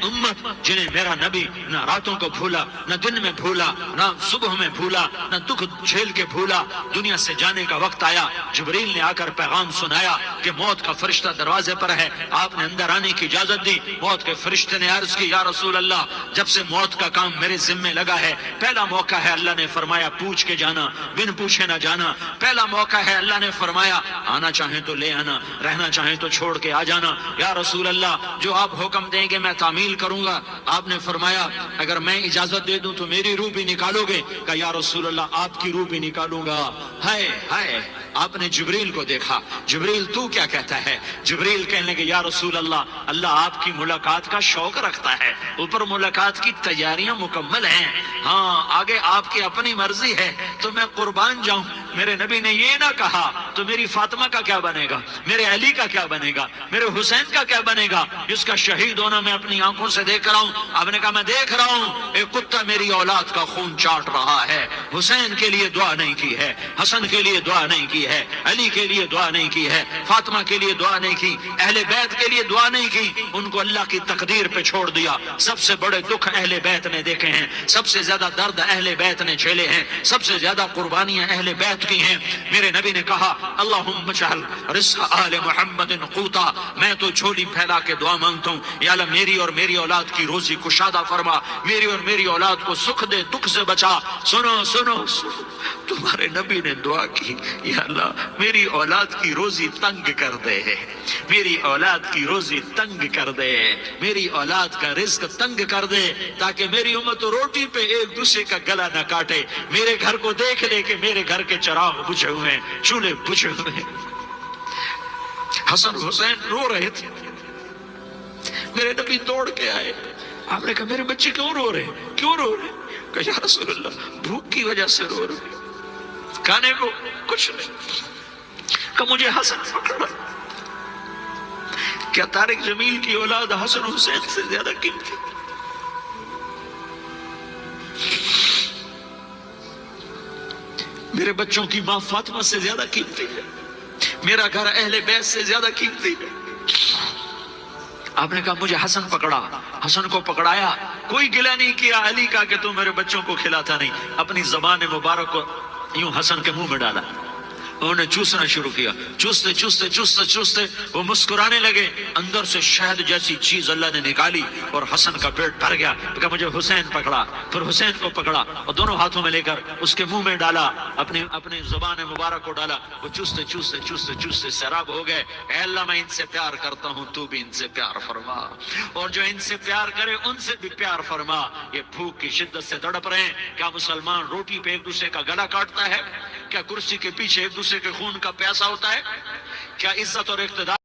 امت جنہیں میرا نبی نہ راتوں کو بھولا، نہ دن میں بھولا، نہ صبح میں بھولا، نہ دکھ جھیل کے بھولا۔ دنیا سے جانے کا وقت آیا، جبریل نے آ کر پیغام سنایا کہ موت کا فرشتہ دروازے پر ہے، آپ نے اندر آنے کی اجازت دی۔ موت کے فرشتے نے عرض کی، یا رسول اللہ، جب سے موت کا کام میرے ذمے لگا ہے، پہلا موقع ہے، اللہ نے فرمایا پوچھ کے جانا، بن پوچھے نہ جانا۔ پہلا موقع ہے، اللہ نے فرمایا آنا چاہیں تو لے آنا، رہنا چاہیں تو چھوڑ کے آ جانا۔ یا رسول اللہ، جو آپ حکم دیں گے میں تعمیل کروں گا۔ آپ نے فرمایا اگر میں اجازت دے دوں تو میری روح بھی نکالو گے؟ کہ یا رسول اللہ، آپ کی روح بھی نکالوں گا۔ ہائے ہائے، آپ نے جبریل کو دیکھا، جبریل تو کیا کہتا ہے؟ جبریل کہنے لگے یا رسول اللہ، اللہ آپ کی ملاقات کا شوق رکھتا ہے، اوپر ملاقات کی تیاریاں مکمل ہیں، ہاں آگے آپ کی اپنی مرضی ہے تو میں قربان جاؤں۔ میرے نبی نے یہ نہ کہا تو میری فاطمہ کا کیا بنے گا، میرے علی کا کیا بنے گا، میرے حسین کا کیا بنے گا، جس کا شہید ہونا میں اپنی آنکھوں سے دیکھ رہا ہوں۔ آپ نے کہا میں دیکھ رہا ہوں ایک کتا میری اولاد کا خون چاٹ رہا ہے، حسین کے لیے دعا نہیں کی ہے، حسن کے لیے دعا نہیں کی ہے، علی کے لیے دعا نہیں کی ہے، فاطمہ کے لیے دعا نہیں کی، اہل بیت کے لیے دعا نہیں کی، ان کو اللہ کی تقدیر پہ چھوڑ دیا۔ سب سے بڑے دکھ اہل بیت نے دیکھے ہیں، سب سے زیادہ درد اہل بیت نے جھیلے ہیں، سب سے زیادہ قربانیاں اہل بیت کی ہیں۔ میرے نبی نے کہا اللہم اجعل رزق آل محمد قوتا، میں تو جھولی پھیلا کے دعا مانگتا ہوں، یا اللہ میری اور میری اولاد کی روزی کشادہ فرما، میری اور میری اولاد کو سکھ دے، دکھ سے بچا۔ سنو سنو سنو، تمہارے نبی نے دعا کی، یا اللہ میری اولاد کی روزی تنگ کر دے، میری اولاد کی روزی تنگ کر دے، میری اولاد کا رزق تنگ کر دے، تاکہ میری امت روٹی پہ ایک دوسرے کا گلا نہ کاٹے، میرے گھر کو دیکھ لے کہ میرے گھر کے چراغ بجھے ہوئے ہیں، چولہے بجھے ہوئے ہیں۔ حسن حسین رو رہے تھے، میرے نبی دوڑ کے آئے، آپ نے کہا میرے بچے کیوں رو رہے، کیوں رو رہے؟ کہ یا رسول اللہ بھوک کی وجہ سے رو رہے، کھانے کو کچھ نہیں۔ کہ مجھے حسن پکڑا، کیا طارق جمیل کی اولاد حسن حسین سے زیادہ قیمتی؟ میرے بچوں کی ماں فاطمہ سے زیادہ قیمتی ہے، میرا گھر اہل بیت سے زیادہ قیمتی ہے۔ آپ نے کہا مجھے حسن پکڑا، حسن کو پکڑایا، کوئی گلہ نہیں کیا علی کا کہ تو میرے بچوں کو کھلاتا نہیں، اپنی زبان مبارک کو یوں حسن کے منہ میں ڈالا، انہوں نے چوسنا شروع کیا، چوستے چوستے چوستے چوستے وہ مسکرانے لگے، اندر سے شہد جیسی چیز اللہ نے نکالی اور حسن کا پیٹ بھر گیا۔ کہا مجھے حسین پکڑا، پھر حسین کو پکڑا اور دونوں ہاتھوں میں لے کر اس کے منہ میں ڈالا، اپنی زبان مبارک کو ڈالا، وہ چوستے چوستے چوستے چوستے سیراب ہو گئے۔ اے اللہ میں ان سے پیار کرتا ہوں، تو بھی ان سے پیار فرما، اور جو ان سے پیار کرے ان سے بھی پیار فرما۔ یہ بھوک کی شدت سے تڑپ رہے ہیں، کیا مسلمان روٹی پہ ایک دوسرے کا گلا کاٹتا ہے؟ کیا کرسی کے پیچھے ایک دوسرے کے خون کا پیاسا ہوتا ہے؟ کیا عزت اور اقتدار